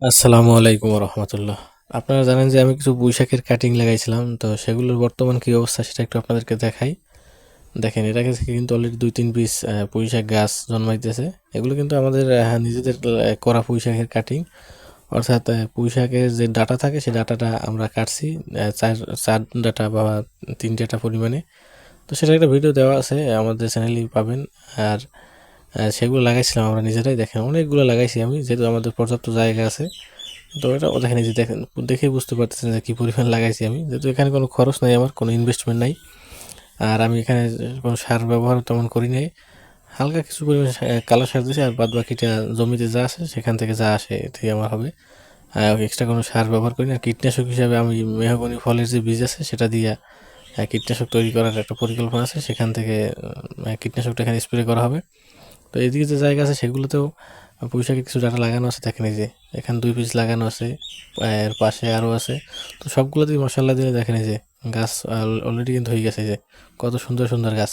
আসসালামু আলাইকুম রহমতুল্লাহ। আপনারা জানেন যে আমি কিছু পুঁইশাকের কাটিং লাগাইছিলাম, তো সেগুলোর বর্তমান কি অবস্থা সেটা একটু আপনাদেরকে দেখাই। দেখেন, এটা থেকে কিন্তু অলরেডি 2-3 পিস পুঁইশাক গাছ জন্মাইতেছে। এগুলো কিন্তু আমাদের নিজেদের করা পুঁইশাকের কাটিং, অর্থাৎ পুঁইশাকের যে ডাটা থাকে সেই ডাটাটা আমরা কাটছি, চার চার ডাটা বা 3 ডাটা পরিমাণে। তো সেটা একটা ভিডিও দেওয়া আছে, আমাদের চ্যানেলেই পাবেন। আর সেগুলো লাগাইছিলাম আমরা নিজেরাই। দেখেন, অনেকগুলো লাগাইছি আমি, যেহেতু আমাদের পর্যাপ্ত জায়গা আছে। তো এটা দেখেন, এই যে দেখেন, দেখেই বুঝতে পারতেছেন যে কী পরিমাণ লাগাইছি আমি, যেহেতু এখানে কোনো খরচ নাই, আমার কোনো ইনভেস্টমেন্ট নাই। আর আমি এখানে কোনো সার ব্যবহার তেমন করি নাই। হালকা কিছু পরিমাণ কালো সার দিয়েছি, আর বাদ বাকিটা জমিতে যা আসে সেখান থেকে যা আসে এতেই আমার হবে। এক্সট্রা কোনো সার ব্যবহার করি না। কীটনাশক হিসাবে আমি মেহগনি ফলের যে বীজ আছে সেটা দিয়ে কীটনাশক তৈরি করার একটা পরিকল্পনা আছে, সেখান থেকে কীটনাশকটা এখানে স্প্রে করা হবে। তো এদিকে যে জায়গা আছে সেগুলোতেও পুঁইশাকের কিছু ডাটা লাগানো আছে। দেখেন, এই যে এখানে 2 পিস লাগানো আছে, এর পাশে আরও আছে। তো সবগুলোতেই মশলা দিলে দেখেন, এই যে গাছ অলরেডি কিন্তু হয়ে গেছে, এই যে কত সুন্দর সুন্দর গাছ।